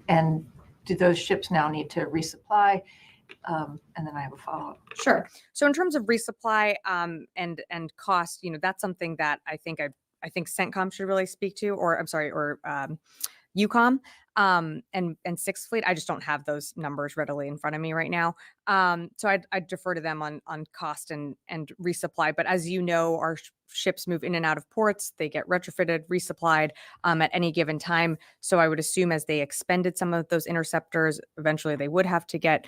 And do those ships now need to resupply? And then I have a follow-up. Sure. So in terms of resupply and cost, that's something that I think CENTCOM should really speak to, or I'm sorry, or EUCOM and Sixth Fleet. I just don't have those numbers readily in front of me right now. So I'd defer to them on cost and resupply. But as you know, our ships move in and out of ports. They get retrofitted, resupplied at any given time. So I would assume as they expended some of those interceptors, eventually they would have to get,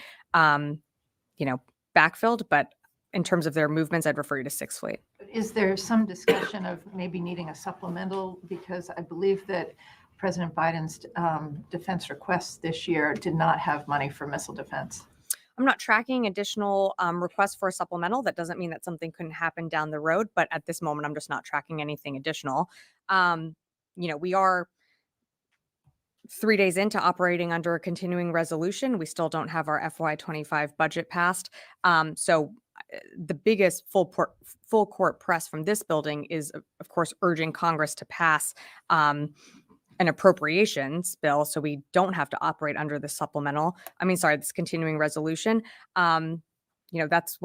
backfilled. But in terms of their movements, I'd refer you to Sixth Fleet. Is there some discussion of maybe needing a supplemental? Because I believe that President Biden's defense requests this year did not have money for missile defense. I'm not tracking additional requests for a supplemental. That doesn't mean that something couldn't happen down the road, but at this moment, I'm just not tracking anything additional. We are 3 days into operating under a continuing resolution. We still don't have our FY25 budget passed. So the biggest full court press from this building is, of course, urging Congress to pass an appropriations bill so we don't have to operate under this this continuing resolution. That's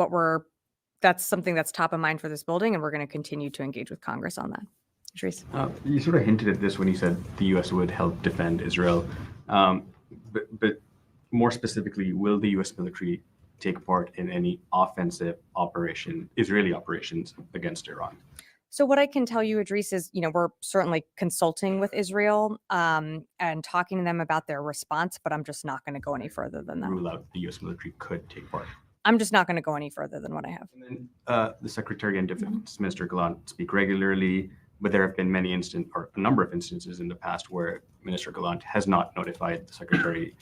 something that's top of mind for this building, and we're going to continue to engage with Congress on that. Therese. You sort of hinted at this when you said the U.S. would help defend Israel. But more specifically, will the U.S. military take part in any offensive Israeli operations against Iran? So what I can tell you, Idris, is, we're certainly consulting with Israel and talking to them about their response, but I'm just not going to go any further than that. Rule out the U.S. military could take part. I'm just not going to go any further than what I have. And then the Secretary and Defense Minister Gallant speak regularly, but there have been a number of instances in the past where Minister Gallant has not notified the Secretary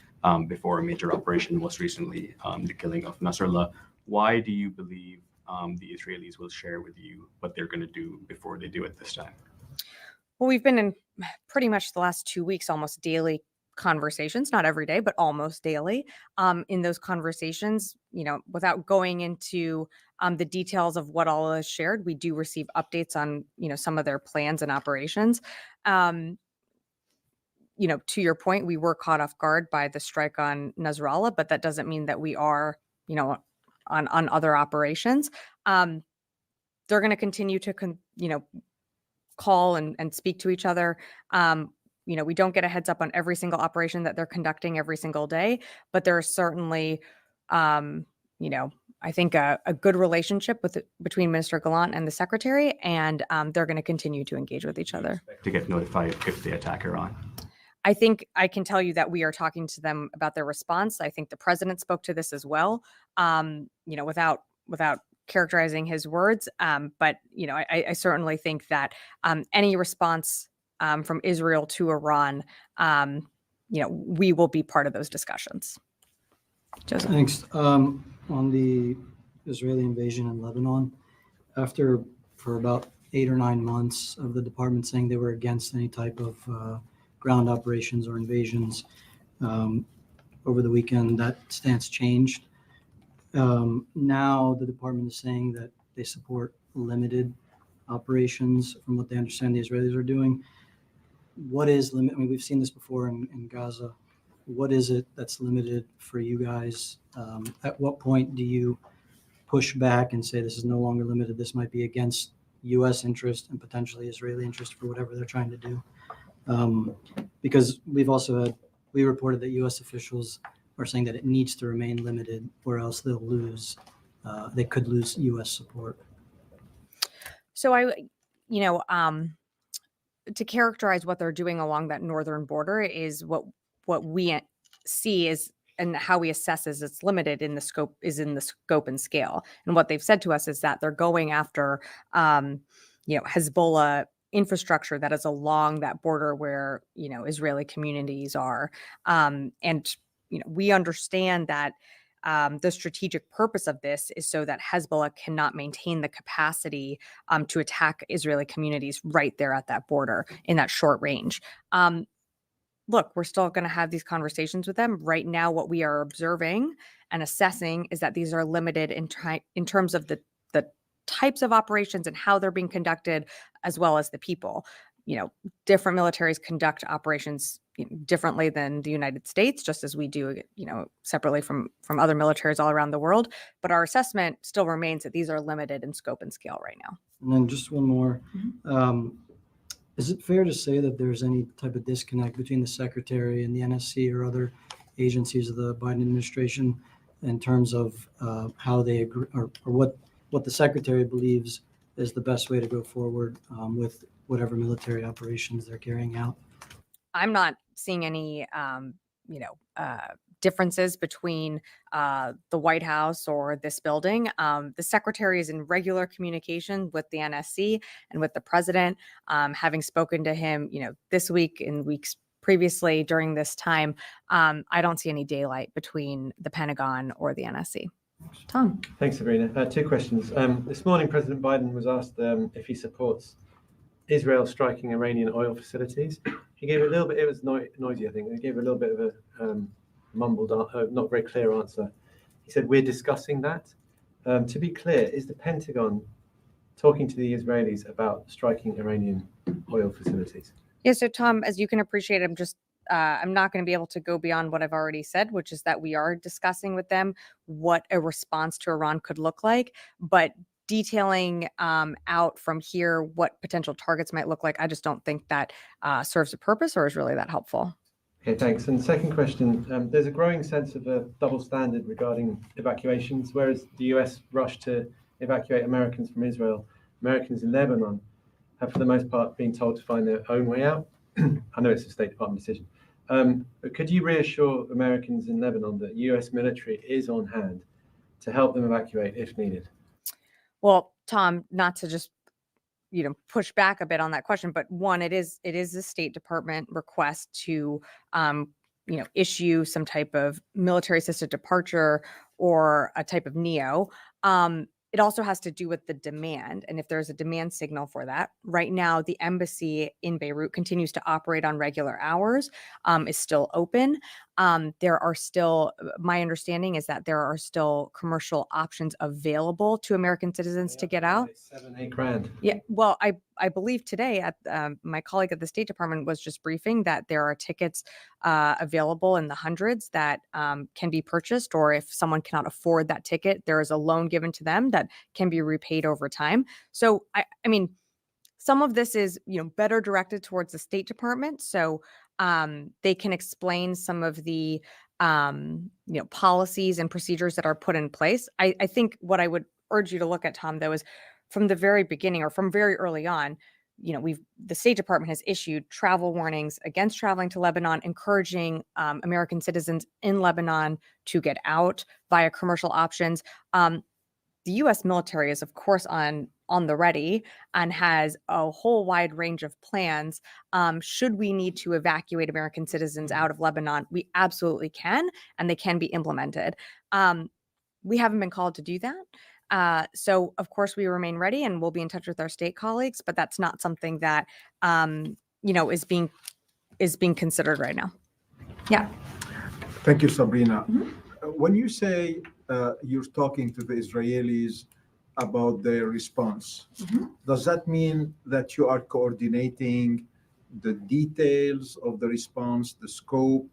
before a major operation, most recently the killing of Nasrallah. Why do you believe the Israelis will share with you what they're going to do before they do it this time? Well, we've been in pretty much the last 2 weeks, almost daily conversations, not every day, but almost daily. In those conversations, without going into the details of what all is shared, we do receive updates on, some of their plans and operations. To your point, we were caught off guard by the strike on Nasrallah, but that doesn't mean that we are, on other operations. They're going to continue to, call and speak to each other. We don't get a heads up on every single operation that they're conducting every single day, but there is certainly, I think a good relationship between Minister Gallant and the Secretary, and they're going to continue to engage with each other. To get notified if they attack Iran. I think I can tell you that we are talking to them about their response. I think the president spoke to this as well, without characterizing his words. But I certainly think that any response from Israel to Iran, we will be part of those discussions. Joseph. Thanks. On the Israeli invasion in Lebanon, for about 8 or 9 months of the department saying they were against any type of ground operations or invasions, over the weekend, that stance changed. Now the department is saying that they support limited operations from what they understand the Israelis are doing. What is limit? I mean, we've seen this before in Gaza. What is it that's limited for you guys? At what point do you push back and say this is no longer limited? This might be against U.S. interest and potentially Israeli interest for whatever they're trying to do. Because we reported that U.S. officials are saying that it needs to remain limited, or else they could lose U.S. support. So to characterize what they're doing along that northern border is what we see is, and how we assess is it's limited in the scope and scale. And what they've said to us is that they're going after, Hezbollah infrastructure that is along that border where, Israeli communities are. We understand that the strategic purpose of this is so that Hezbollah cannot maintain the capacity to attack Israeli communities right there at that border in that short range. Look, we're still going to have these conversations with them. Right now, what we are observing and assessing is that these are limited in terms of the types of operations and how they're being conducted, as well as the people. different militaries conduct operations differently than the United States, just as we do, separately from other militaries all around the world. But our assessment still remains that these are limited in scope and scale right now. And then just one more. Is it fair to say that there's any type of disconnect between the Secretary and the NSC or other agencies of the Biden administration in terms of how they agree, or what the Secretary believes is the best way to go forward with whatever military operations they're carrying out? I'm not seeing any, differences between the White House or this building. The Secretary is in regular communication with the NSC and with the President. Having spoken to him, this week and weeks previously during this time, I don't see any daylight between the Pentagon or the NSC. Tom. Thanks, Sabrina. Two questions. This morning, President Biden was asked if he supports Israel striking Iranian oil facilities. He gave a little bit, it was noisy, I think. He gave a little bit of a mumbled, not very clear answer. He said, we're discussing that. To be clear, is the Pentagon talking to the Israelis about striking Iranian oil facilities? Yeah, so Tom, as you can appreciate, I'm not going to be able to go beyond what I've already said, which is that we are discussing with them what a response to Iran could look like. But detailing out from here what potential targets might look like, I just don't think that serves a purpose or is really that helpful. Okay, thanks. And second question, there's a growing sense of a double standard regarding evacuations. Whereas the US rushed to evacuate Americans from Israel, Americans in Lebanon have for the most part been told to find their own way out. I know it's a State Department decision. But could you reassure Americans in Lebanon that US military is on hand to help them evacuate if needed? Well, Tom, not to just push back a bit on that question, but one, it is the State Department request to issue some type of military assisted departure or a type of NEO. It also has to do with the demand, and if there's a demand signal for that. Right now, the embassy in Beirut continues to operate on regular hours, is still open. There are still, my understanding is that there are still commercial options available to American citizens to get out. Like $7-8 grand. Yeah, well, I believe today at my colleague at the State Department was just briefing that there are tickets available in the hundreds that can be purchased, or if someone cannot afford that ticket, there is a loan given to them that can be repaid over time. So I mean, some of this is better directed towards the State Department, so they can explain some of the policies and procedures that are put in place. I think what I would urge you to look at, Tom, though, is from the very beginning or from very early on, the State Department has issued travel warnings against traveling to Lebanon, encouraging American citizens in Lebanon to get out via commercial options. The U.S. military is, of course, on the ready and has a whole wide range of plans. Should we need to evacuate American citizens out of Lebanon, we absolutely can, and they can be implemented. We haven't been called to do that. So, of course, we remain ready and we'll be in touch with our state colleagues, but that's not something that, is being considered right now. Yeah. Thank you, Sabrina. When you say you're talking to the Israelis about their response, does that mean that you are coordinating the details of the response, the scope?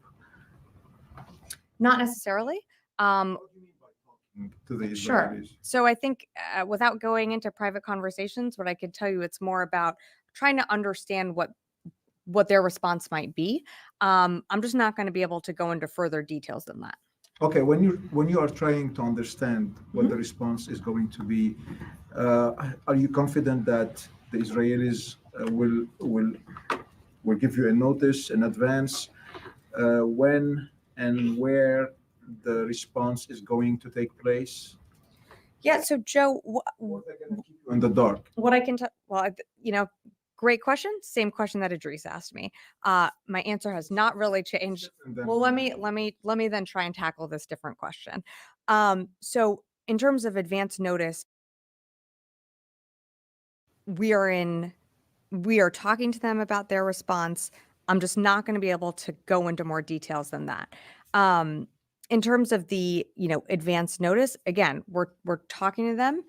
Not necessarily. What do you mean by talking to the Israelis? Sure. So I think without going into private conversations, what I could tell you, it's more about trying to understand what their response might be. I'm just not going to be able to go into further details than that. Okay, when you are trying to understand what the response is going to be, are you confident that the Israelis will give you a notice in advance when and where the response is going to take place? Yeah. So Joe, Or are they going to keep you in the dark? what I can tell, great question. Same question that Idris asked me. My answer has not really changed. And then- Well, let me then try and tackle this different question. So in terms of advance notice, we are talking to them about their response. I'm just not going to be able to go into more details than that. In terms of the, advance notice, again, we're talking to them.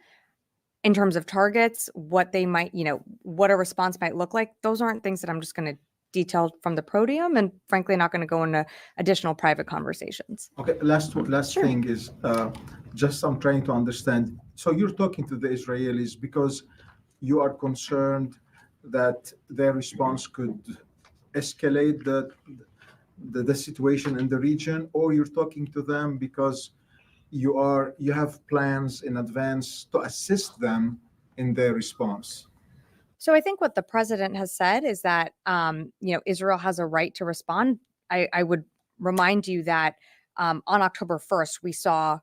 in terms of targets, what they might, what a response might look like, those aren't things that I'm just going to detail from the podium, and frankly, not going to go into additional private conversations. Okay, last Sure. thing is just I'm trying to understand. So you're talking to the Israelis because you are concerned that their response could escalate the situation in the region, or you're talking to them because you have plans in advance to assist them in their response. So I think what the president has said is that, Israel has a right to respond. I would remind you that on October 1st, we saw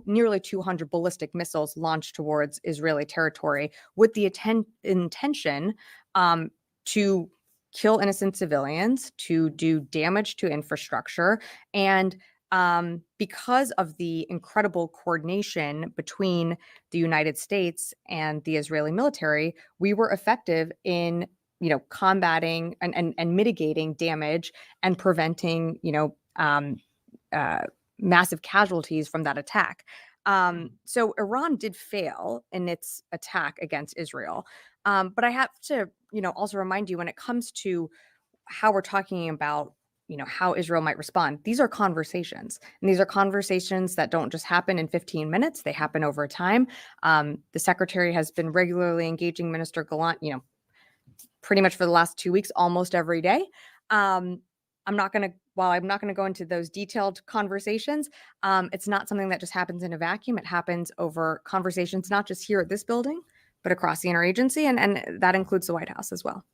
nearly 200 ballistic missiles launched towards Israeli territory with the intention to kill innocent civilians, to do damage to infrastructure, and because of the incredible coordination between the United States and the Israeli military, we were effective in, combating and mitigating damage and preventing, massive casualties from that attack. So Iran did fail in its attack against Israel. But I have to, also remind you, when it comes to how we're talking about, how Israel might respond, these are conversations. And these are conversations that don't just happen in 15 minutes. They happen over time. The secretary has been regularly engaging Minister Gallant, pretty much for the last 2 weeks, almost every day. I'm not going to go into those detailed conversations, it's not something that just happens in a vacuum. It happens over conversations, not just here at this building, but across the interagency. And that includes the White House as well.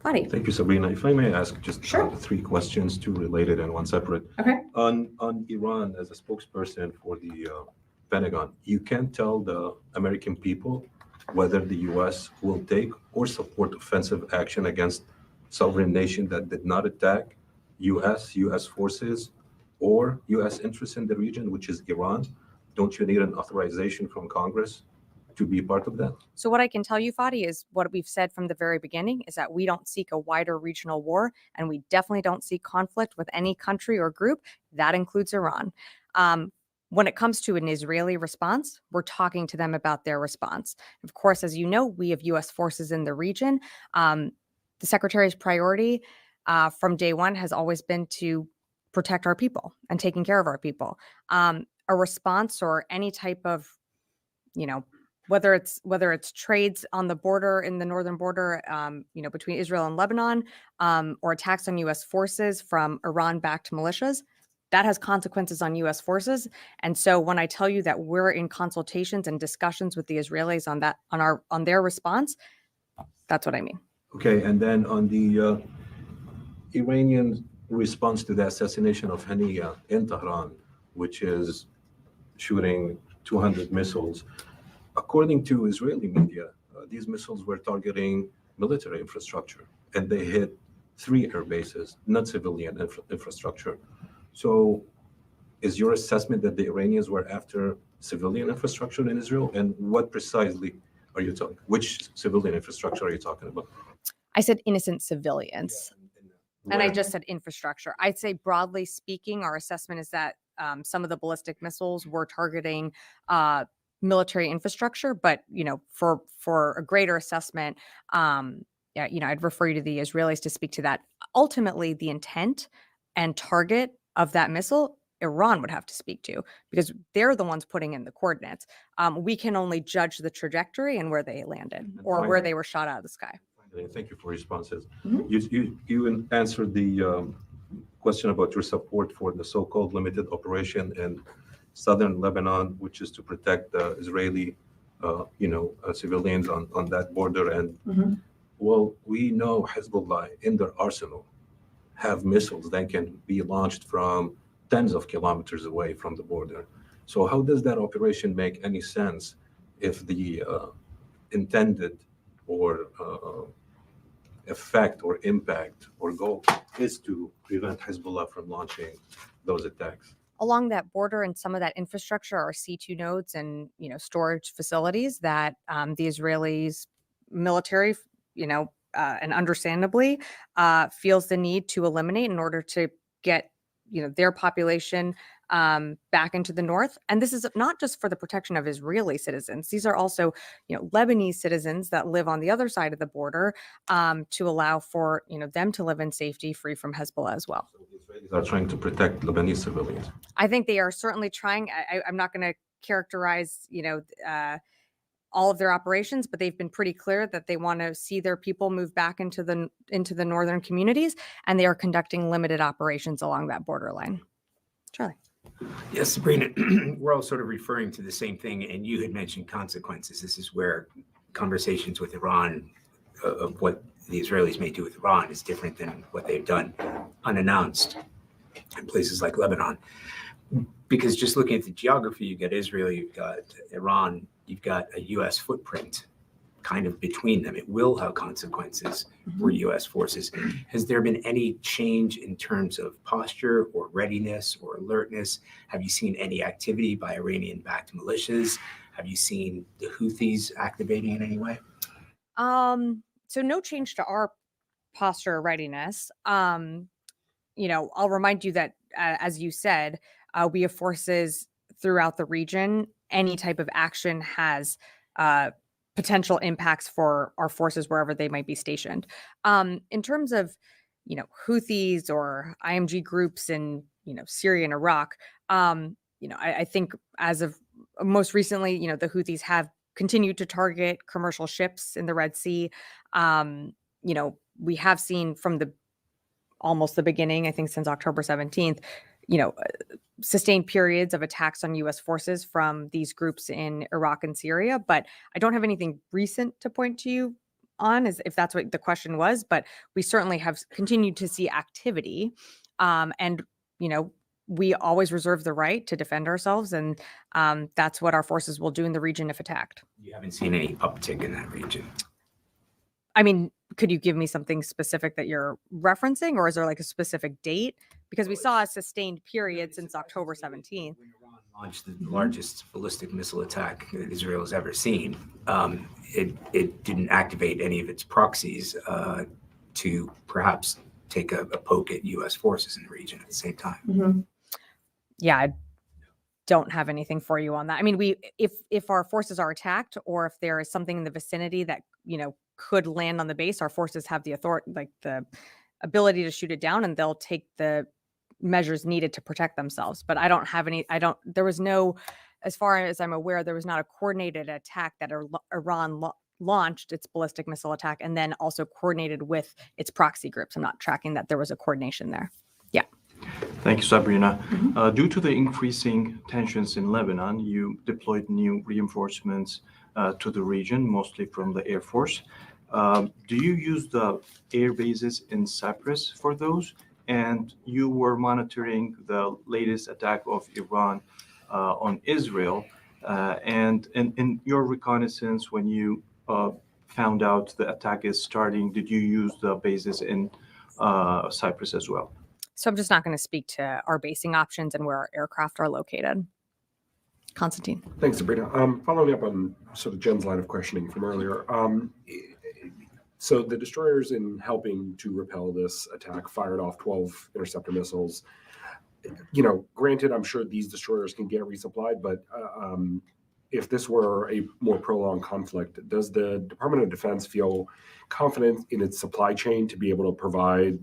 Fadi. Thank you, Sabrina. If I may ask just Sure. 3 questions, 2 related and 1 separate. Okay. On Iran, as a spokesperson for the Pentagon, you can tell the American people whether the U.S. will take or support offensive action against sovereign nation that did not attack U.S. forces or U.S. interests in the region, which is Iran. Don't you need an authorization from Congress to be part of that? So what I can tell you, Fadi, is what we've said from the very beginning is that we don't seek a wider regional war, and we definitely don't seek conflict with any country or group. That includes Iran. When it comes to an Israeli response, we're talking to them about their response. Of course, as you know, we have U.S. forces in the region. The Secretary's priority from day one has always been to protect our people and taking care of our people. A response or any type of, whether it's trades on the border, in the northern border, between Israel and Lebanon, or attacks on U.S. forces from Iran-backed militias, that has consequences on U.S. forces. And so when I tell you that we're in consultations and discussions with the Israelis on their response, that's what I mean. Okay, and then on the Iranian response to the assassination of Haniya in Tehran, which is shooting 200 missiles. According to Israeli media, these missiles were targeting military infrastructure, and they hit 3 air bases, not civilian infrastructure. So is your assessment that the Iranians were after civilian infrastructure in Israel? And what precisely are you talking? Which civilian infrastructure are you talking about? I said innocent civilians. And I Where? just said infrastructure. I'd say broadly speaking, our assessment is that some of the ballistic missiles were targeting military infrastructure, but for a greater assessment, I'd refer you to the Israelis to speak to that. Ultimately, the intent and target of that missile, Iran would have to speak to, because they're the ones putting in the coordinates. We can only judge the trajectory and where they landed or where they were shot out of the sky. Thank you for responses. Mhm. You answered the question about your support for the so-called limited operation in southern Lebanon, which is to protect the Israeli, civilians on that border. And well, we know Hezbollah in their arsenal have missiles that can be launched from tens of kilometers away from the border. So how does that operation make any sense if the intended or effect or impact or goal is to prevent Hezbollah from launching those attacks? Along that border and some of that infrastructure are C2 nodes and storage facilities that the Israelis military, and understandably feels the need to eliminate in order to get their population back into the north. And this is not just for the protection of Israeli citizens. These are also, Lebanese citizens that live on the other side of the border, to allow for, them to live in safety, free from Hezbollah as well. So the Israelis are trying to protect Lebanese civilians. I think they are certainly trying. I'm not going to characterize, all of their operations, but they've been pretty clear that they want to see their people move back into the northern communities, and they are conducting limited operations along that borderline. Charlie. Yes, Sabrina, we're all sort of referring to the same thing, and you had mentioned consequences. This is where conversations with Iran of what the Israelis may do with Iran is different than what they've done unannounced in places like Lebanon. Because just looking at the geography, you've got Israel, you've got Iran, you've got a U.S. footprint kind of between them. It will have consequences for U.S. forces. Has there been any change in terms of posture or readiness or alertness? Have you seen any activity by Iranian-backed militias? Have you seen the Houthis activating in any way? So no change to our posture or readiness. I'll remind you that, as you said, we have forces throughout the region. Any type of action has potential impacts for our forces wherever they might be stationed. In terms of, Houthis or IMG groups in, Syria and Iraq, I think as of most recently, the Houthis have continued to target commercial ships in the Red Sea. We have seen from almost the beginning, I think since October 17th, sustained periods of attacks on U.S. forces from these groups in Iraq and Syria. But I don't have anything recent to point to you on, if that's what the question was. But we certainly have continued to see activity. And we always reserve the right to defend ourselves. And that's what our forces will do in the region if attacked. You haven't seen any uptick in that region? I mean, could you give me something specific that you're referencing, or is there like a specific date? Because we saw a sustained period since October 17th. When Iran launched the largest ballistic missile attack that Israel has ever seen, it didn't activate any of its proxies to perhaps take a poke at U.S. forces in the region at the same time. Yeah, I don't have anything for you on that. I mean, if our forces are attacked, or if there is something in the vicinity that could land on the base, our forces have the authority, like the ability to shoot it down, and they'll take the measures needed to protect themselves. But I don't have any. There was no, as far as I'm aware, there was not a coordinated attack that Iran launched its ballistic missile attack and then also coordinated with its proxy groups. I'm not tracking that there was a coordination there. Yeah. Thank you, Sabrina. Due to the increasing tensions in Lebanon, you deployed new reinforcements to the region, mostly from the Air Force. Do you use the air bases in Cyprus for those? And you were monitoring the latest attack of Iran on Israel. And in your reconnaissance, when you found out the attack is starting, did you use the bases in Cyprus as well? So I'm just not going to speak to our basing options and where our aircraft are located. Constantine. Thanks, Sabrina. Following up on sort of Jen's line of questioning from earlier. So the destroyers, in helping to repel this attack, fired off 12 interceptor missiles. Granted, I'm sure these destroyers can get resupplied, but if this were a more prolonged conflict, does the Department of Defense feel confident in its supply chain to be able to provide,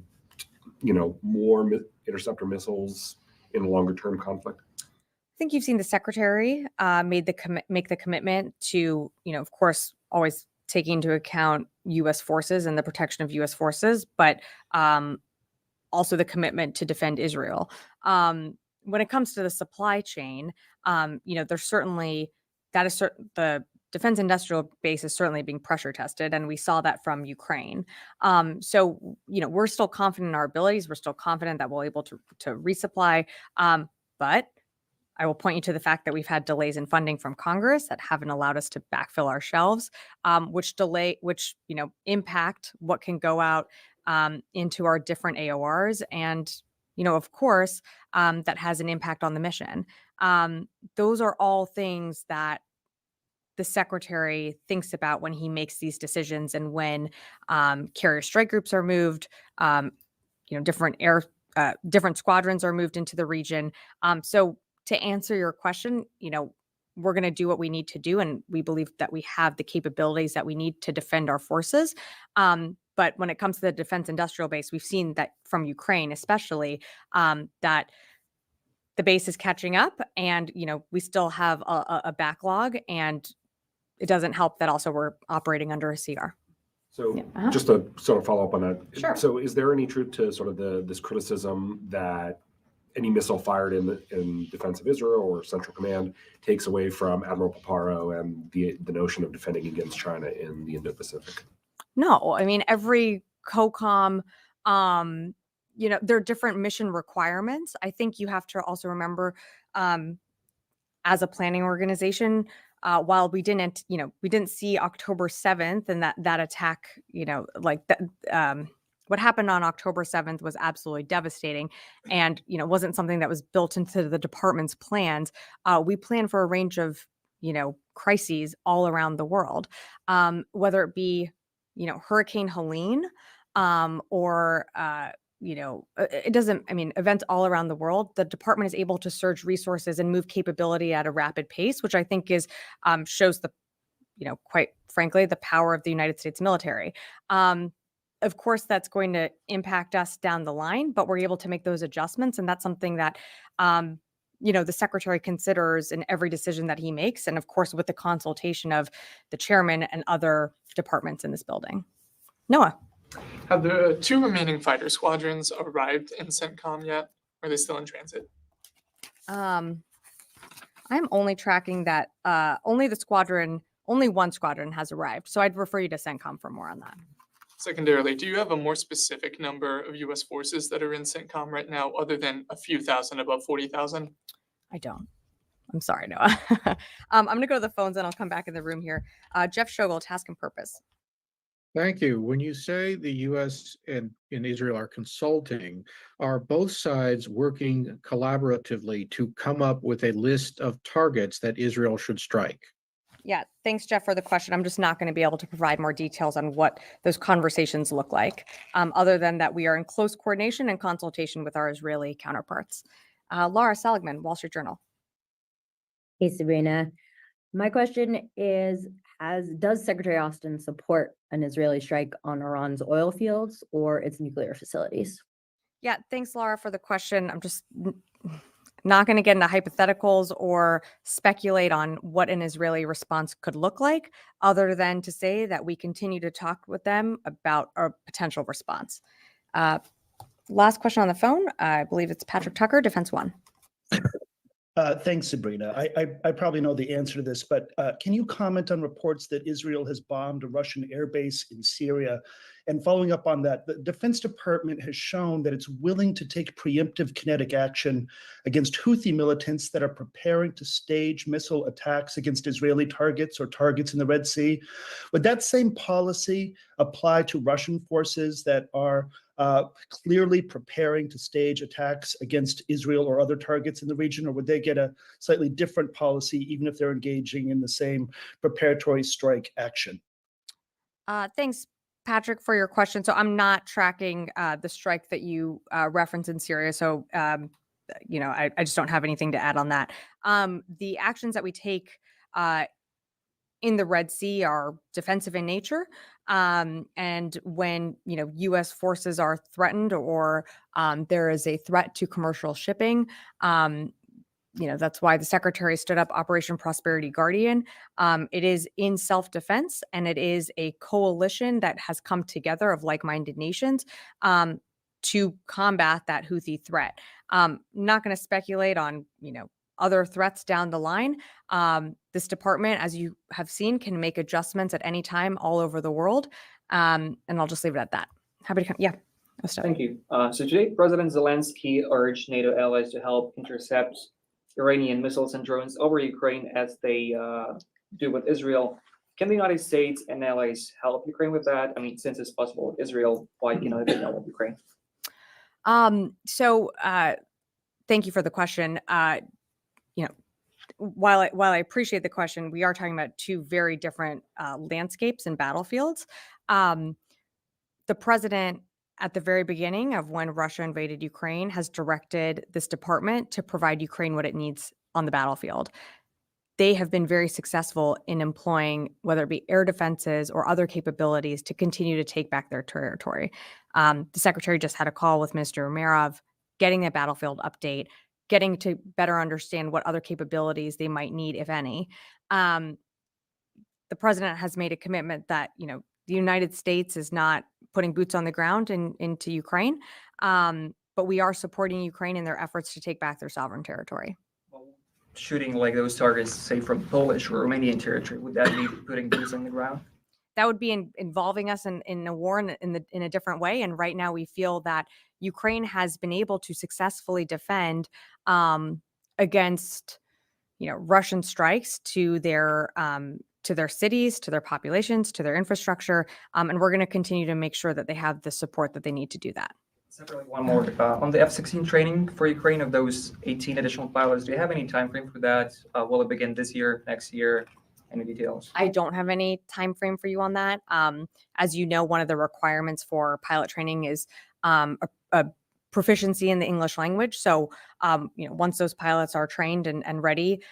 more interceptor missiles in a longer term conflict? I think you've seen the secretary make the commitment to, of course, always taking into account U.S. forces and the protection of U.S. forces, but also the commitment to defend Israel. When it comes to the supply chain, there's certainly the defense industrial base is certainly being pressure tested, and we saw that from Ukraine. So we're still confident in our abilities. We're still confident that we'll be able to resupply, but I will point you to the fact that we've had delays in funding from Congress that haven't allowed us to backfill our shelves, which impact what can go out into our different AORs. And, of course, that has an impact on the mission. Those are all things that the secretary thinks about when he makes these decisions, and when carrier strike groups are moved, different squadrons are moved into the region. So to answer your question, we're going to do what we need to do, and we believe that we have the capabilities that we need to defend our forces. But when it comes to the defense industrial base, we've seen that from Ukraine, especially, that the base is catching up, and we still have a backlog, and it doesn't help that also we're operating under a CR. So Yeah. Uh-huh. just to sort of follow up on that. Sure. So is there any truth to sort of this criticism that any missile fired in defense of Israel or Central Command takes away from Admiral Paparo and the notion of defending against China in the Indo-Pacific? No, I mean, every COCOM, there are different mission requirements. I think you have to also remember, as a planning organization, while we didn't see October 7th and that attack, what happened on October 7th was absolutely devastating, and wasn't something that was built into the department's plans. We plan for a range of crises all around the world, whether it be Hurricane Helene, or it doesn't, events all around the world. The department is able to surge resources and move capability at a rapid pace, which I think shows the, quite frankly, the power of the United States military. Of course, that's going to impact us down the line, but we're able to make those adjustments. And that's something that, the secretary considers in every decision that he makes. And of course, with the consultation of the chairman and other departments in this building. Noah. Have the 2 remaining fighter squadrons arrived in CENTCOM yet? Or are they still in transit? I'm only tracking that only one squadron has arrived. So I'd refer you to CENTCOM for more on that. Secondarily, do you have a more specific number of U.S. forces that are in CENTCOM right now, other than a few thousand above 40,000? I don't. I'm sorry, Noah. I'm going to go to the phones and I'll come back in the room here. Jeff Shogel, task and purpose. Thank you. When you say the U.S. and Israel are consulting, are both sides working collaboratively to come up with a list of targets that Israel should strike? Yeah, thanks, Jeff, for the question. I'm just not going to be able to provide more details on what those conversations look like, other than that we are in close coordination and consultation with our Israeli counterparts. Laura Seligman, Wall Street Journal. Hey, Sabrina. My question is, does Secretary Austin support an Israeli strike on Iran's oil fields or its nuclear facilities? Yeah, thanks, Laura, for the question. I'm just not going to get into hypotheticals or speculate on what an Israeli response could look like, other than to say that we continue to talk with them about our potential response. Last question on the phone. I believe it's Patrick Tucker, Defense One. Thanks, Sabrina. I probably know the answer to this, but can you comment on reports that Israel has bombed a Russian airbase in Syria? And following up on that, the Defense Department has shown that it's willing to take preemptive kinetic action against Houthi militants that are preparing to stage missile attacks against Israeli targets or targets in the Red Sea. Would that same policy apply to Russian forces that are clearly preparing to stage attacks against Israel or other targets in the region, or would they get a slightly different policy even if they're engaging in the same preparatory strike action? Thanks, Patrick, for your question. So I'm not tracking the strike that you referenced in Syria. So, I just don't have anything to add on that. The actions that we take in the Red Sea are defensive in nature. And when, U.S. forces are threatened or there is a threat to commercial shipping, that's why the Secretary stood up Operation Prosperity Guardian. It is in self-defense, and it is a coalition that has come together of like-minded nations to combat that Houthi threat. Not going to speculate on, other threats down the line. This department, as you have seen, can make adjustments at any time all over the world. And I'll just leave it at that. Happy to come. Yeah. Thank you. So today, President Zelensky urged NATO allies to help intercept Iranian missiles and drones over Ukraine as they do with Israel. Can the United States and allies help Ukraine with that? I mean, since it's possible with Israel, why cannot they help with Ukraine? Thank you for the question. While I appreciate the question, we are talking about 2 very different landscapes and battlefields. The president at the very beginning of when Russia invaded Ukraine, has directed this department to provide Ukraine what it needs on the battlefield. They have been very successful in employing, whether it be air defenses or other capabilities, to continue to take back their territory. The secretary just had a call with Mr. Umerov, getting a battlefield update, getting to better understand what other capabilities they might need, if any. The president has made a commitment that, the United States is not putting boots on the ground into Ukraine, but we are supporting Ukraine in their efforts to take back their sovereign territory. Shooting like those targets, say from Polish or Romanian territory, would that be putting boots on the ground? That would be involving us in a war in a different way. And right now we feel that Ukraine has been able to successfully defend against, Russian strikes to their cities, to their populations, to their infrastructure. And we're going to continue to make sure that they have the support that they need to do that. Separately, one more. On the F-16 training for Ukraine of those 18 additional pilots, do you have any time frame for that? Will it begin this year, next year? Any details? I don't have any time frame for you on that. As you know, one of the requirements for pilot training is a proficiency in the English language. So, once those pilots are trained and ready,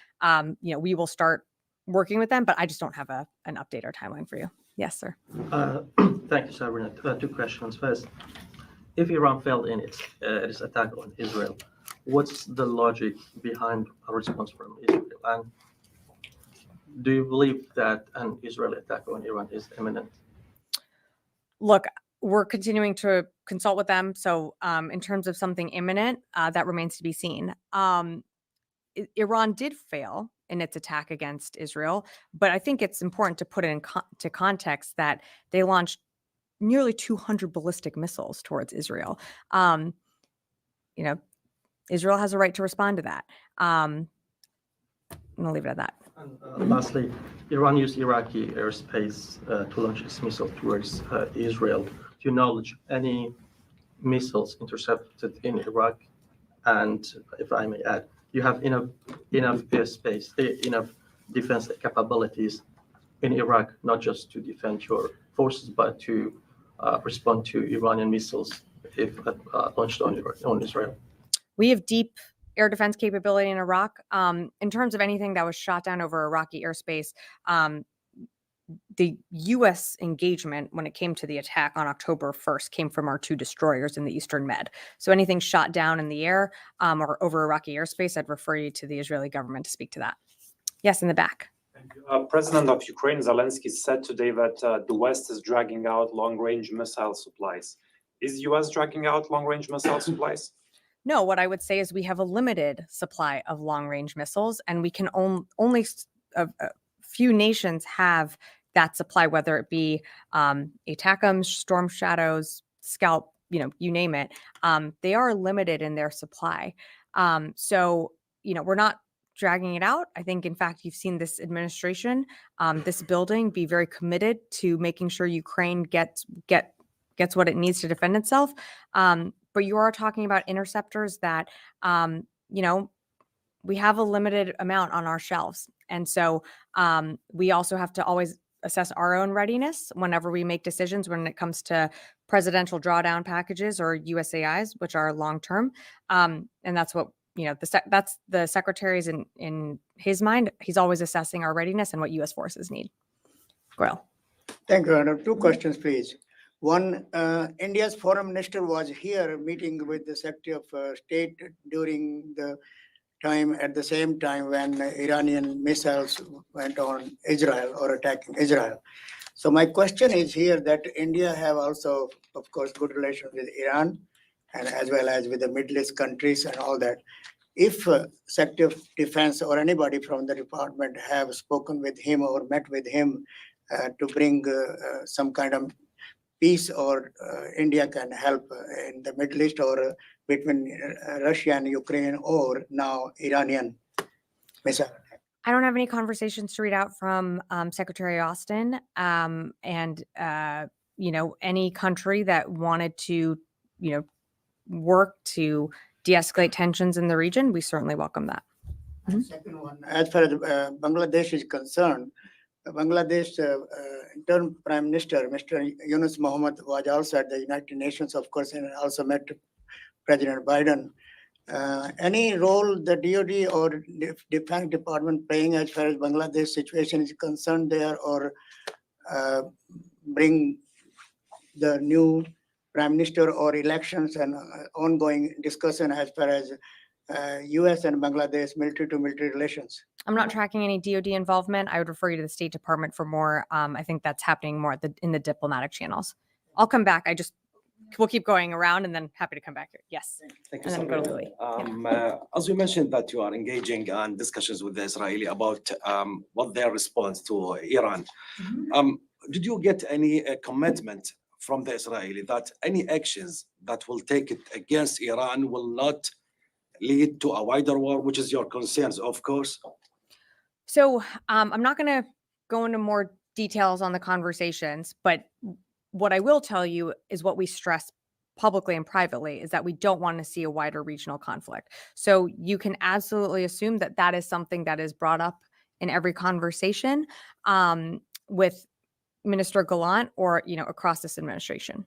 we will start working with them, but I just don't have an update or timeline for you. Yes, sir. Thank you, Sabrina. Two questions. First, if Iran failed in its attack on Israel, what's the logic behind a response from Israel? And do you believe that an Israeli attack on Iran is imminent? Look, we're continuing to consult with them. So in terms of something imminent, that remains to be seen. Iran did fail in its attack against Israel, but I think it's important to put it into context that they launched nearly 200 ballistic missiles towards Israel. Israel has a right to respond to that. I'm going to leave it at that. And lastly, Iran used Iraqi airspace to launch its missile towards Israel. Do you knowledge any missiles intercepted in Iraq? And if I may add, you have enough airspace, enough defense capabilities in Iraq, not just to defend your forces, but to respond to Iranian missiles if launched on Israel. We have deep air defense capability in Iraq. In terms of anything that was shot down over Iraqi airspace, the U.S. engagement when it came to the attack on October 1st came from our 2 destroyers in the Eastern Med. So anything shot down in the air or over Iraqi airspace, I'd refer you to the Israeli government to speak to that. Yes, in the back. President of Ukraine, Zelensky, said today that the West is dragging out long-range missile supplies. Is the U.S. dragging out long-range missile supplies? No, what I would say is we have a limited supply of long-range missiles, and we can only a few nations have that supply, whether it be ATACMS, Storm Shadows, Scalp, you name it. They are limited in their supply. So, we're not dragging it out. I think, in fact, you've seen this administration, this building be very committed to making sure Ukraine gets what it needs to defend itself. But you are talking about interceptors that, we have a limited amount on our shelves. And so we also have to always assess our own readiness whenever we make decisions when it comes to presidential drawdown packages or USAIs, which are long-term. And that's what, that's the secretary's in his mind. He's always assessing our readiness and what U.S. forces need. Grail. Thank you. I have 2 questions, please. One, India's foreign minister was here meeting with the Secretary of State during the time, at the same time when Iranian missiles went on Israel or attacking Israel. So my question is here that India have also, of course, good relations with Iran and as well as with the Middle East countries and all that. If Secretary of Defense or anybody from the department have spoken with him or met with him to bring some kind of peace or India can help in the Middle East or between Russia and Ukraine or now Iranian missile attack. I don't have any conversations to read out from Secretary Austin any country that wanted to, work to de-escalate tensions in the region. We certainly welcome that. Second one, as far as Bangladesh is concerned, Bangladesh interim Prime Minister, Mr. Yunus Mohammed, was also at the United Nations, of course, and also met President Biden. Any role the DoD or Defense Department playing as far as Bangladesh situation is concerned there, or bring the new Prime Minister or elections and ongoing discussion as far as US and Bangladesh military to military relations? I'm not tracking any DoD involvement. I would refer you to the State Department for more. I think that's happening more in the diplomatic channels. I'll come back. We'll keep going around and then happy to come back here. Yes. Thank you, And then go to Louis. As you mentioned that you are engaging in discussions with the Israeli about what their response to Iran. Did you get any commitment from the Israeli that any actions that will take it against Iran will not lead to a wider war, which is your concerns, of course? So I'm not going to go into more details on the conversations, but what I will tell you is what we stress publicly and privately is that we don't want to see a wider regional conflict. So you can absolutely assume that that is something that is brought up in every conversation with Minister Gallant or, across this administration.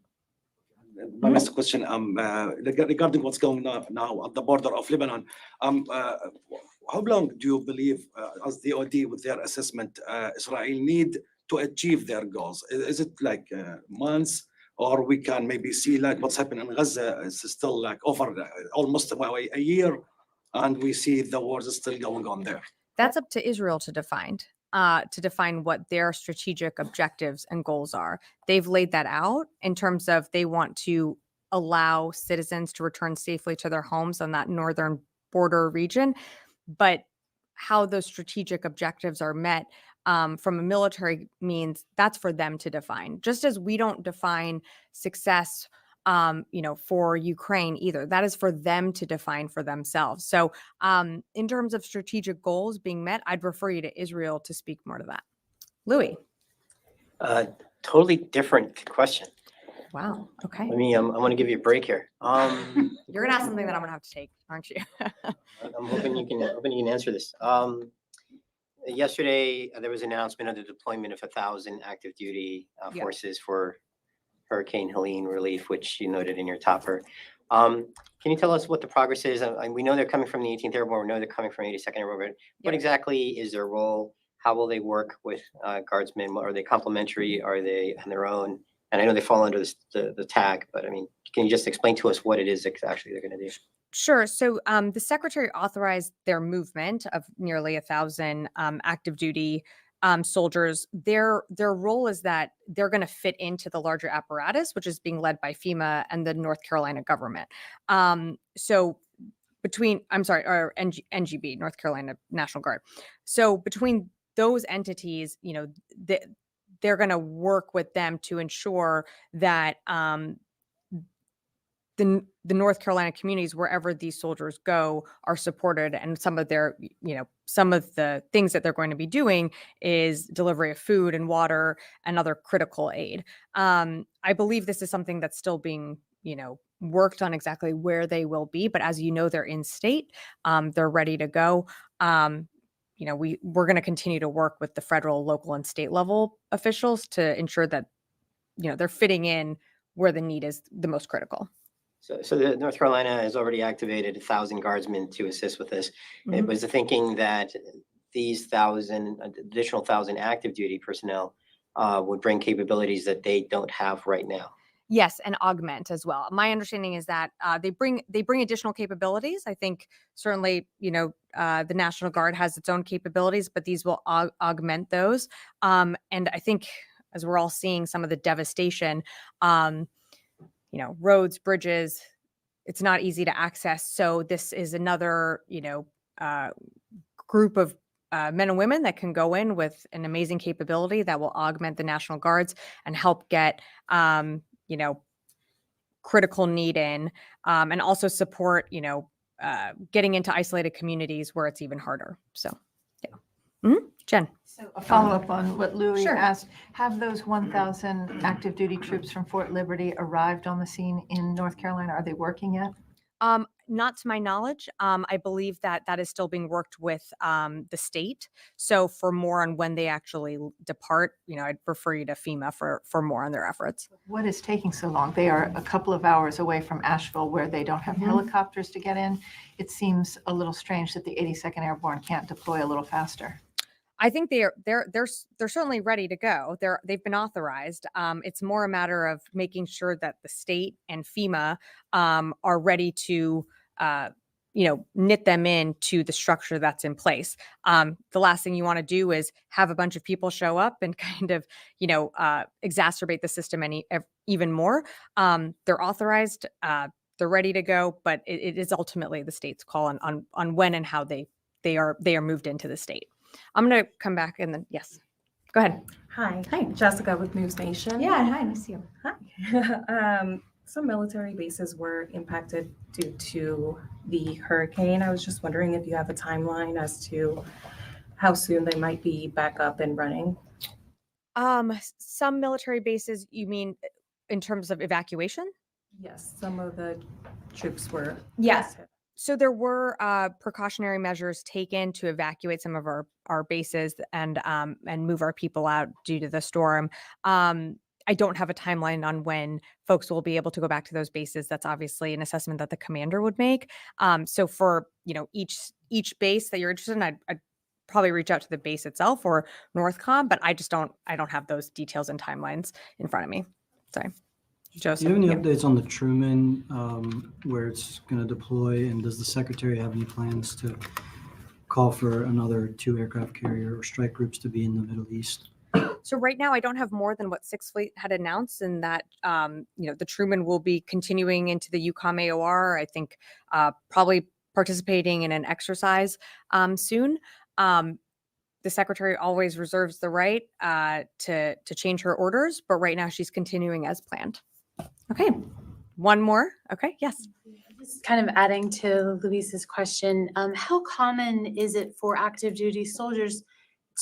My next question, regarding what's going on now at the border of Lebanon, how long do you believe, as the DoD with their assessment, Israel need to achieve their goals? Is it like months, or we can maybe see like what's happening in Gaza is still like over almost a year, and we see the wars is still going on there? That's up to Israel to define what their strategic objectives and goals are. They've laid that out in terms of they want to allow citizens to return safely to their homes on that northern border region. But how those strategic objectives are met from a military means, that's for them to define. Just as we don't define success for Ukraine either. That is for them to define for themselves. So in terms of strategic goals being met, I'd refer you to Israel to speak more to that. Louis. Totally different question. Wow. Okay. I'm going to give you a break here. You're going to ask something that I'm going to have to take, aren't you? I'm hoping you can answer this. Yesterday, there was an announcement of the deployment of 1,000 active duty forces for Hurricane Helene relief, which you noted in your topper. Can you tell us what the progress is? We know they're coming from the 18th Airborne. We know they're coming from 82nd Airborne. What exactly is their role? How will they work with guardsmen? Are they complementary? Are they on their own? And I know they fall under the tag, but can you just explain to us what it is exactly they're going to do? Sure. So the secretary authorized their movement of nearly 1,000 active duty soldiers. Their role is that they're going to fit into the larger apparatus, which is being led by FEMA and the North Carolina government. So between, NGB, North Carolina National Guard. So between those entities, they're going to work with them to ensure that the North Carolina communities, wherever these soldiers go, are supported. And some of their, some of the things that they're going to be doing is delivery of food and water and other critical aid. I believe this is something that's still being, worked on exactly where they will be. But as you know, they're in state, they're ready to go. We're going to continue to work with the federal, local, and state level officials to ensure that, they're fitting in where the need is the most critical. So the North Carolina has already activated 1,000 guardsmen to assist with this. It was the thinking that these additional 1,000 active duty personnel would bring capabilities that they don't have right now. Yes, and augment as well. My understanding is that they bring additional capabilities. I think certainly, the National Guard has its own capabilities, but these will augment those. And I think as we're all seeing some of the devastation, roads, bridges, it's not easy to access. So this is another, group of men and women that can go in with an amazing capability that will augment the National Guards and help get, critical need in, and also support, getting into isolated communities where it's even harder. So, yeah. Jen. So a follow-up on what Louis Sure. asked, have those 1,000 active duty troops from Fort Liberty arrived on the scene in North Carolina? Are they working yet? Not to my knowledge. I believe that that is still being worked with the state. So for more on when they actually depart, I'd refer you to FEMA for more on their efforts. What is taking so long? They are a couple of hours away from Asheville where they don't have helicopters to get in. It seems a little strange that the 82nd Airborne can't deploy a little faster. I think they're certainly ready to go. They've been authorized. It's more a matter of making sure that the state and FEMA are ready to knit them into the structure that's in place. The last thing you want to do is have a bunch of people show up and kind of exacerbate the system even more. They're authorized. They're ready to go, but it is ultimately the state's call on when and how they are moved into the state. I'm going to come back and then, yes, go ahead. Hi. Hi. Jessica with News Nation. Yeah, hi, nice to see you. Hi. Some military bases were impacted due to the hurricane. I was just wondering if you have a timeline as to how soon they might be back up and running. Some military bases, you mean in terms of evacuation? Yes, some of the troops were. Yes. So there were precautionary measures taken to evacuate some of our bases and move our people out due to the storm. I don't have a timeline on when folks will be able to go back to those bases. That's obviously an assessment that the commander would make. So for each base that you're interested in, I'd probably reach out to the base itself or Northcom, but I don't have those details and timelines in front of me. Sorry. Joseph, do you have any updates on the Truman, where it's going to deploy, and does the secretary have any plans to call for another 2 aircraft carrier or strike groups to be in the Middle East? So right now, I don't have more than what Sixth Fleet had announced, and that the Truman will be continuing into the UCOM AOR. I think probably participating in an exercise soon. The secretary always reserves the right to change her orders, but right now she's continuing as planned. Okay, one more. Okay, yes. Just kind of adding to Luis's question, how common is it for active duty soldiers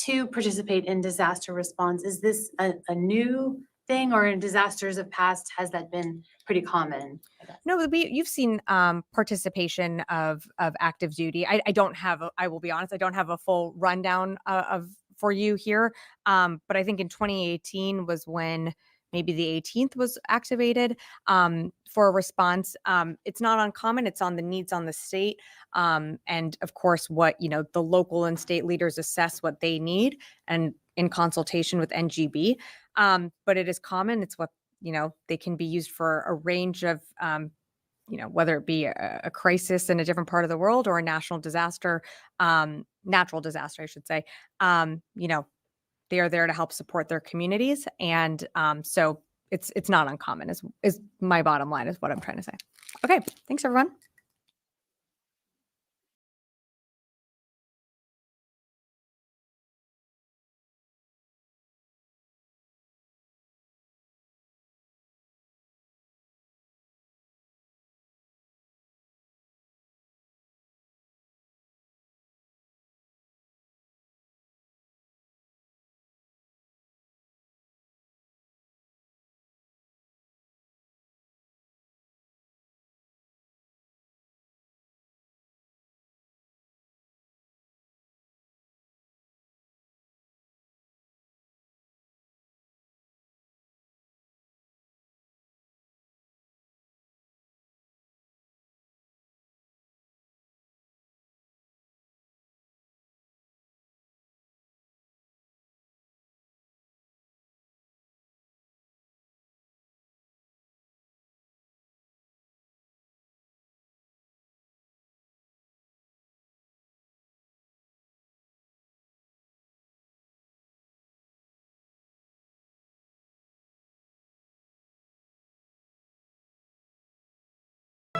to participate in disaster response? Is this a new thing, or in disasters of past, has that been pretty common? No, you've seen participation of active duty. I will be honest, I don't have a full rundown for you here. But I think in 2018 was when maybe the 18th was activated for a response. It's not uncommon. It's on the needs on the state. And of course, what, the local and state leaders assess what they need and in consultation with NGB. But it is common. It's what, they can be used for a range of, whether it be a crisis in a different part of the world or a national disaster, natural disaster, I should say. They are there to help support their communities. And so it's not uncommon is my bottom line, is what I'm trying to say. Okay, thanks everyone.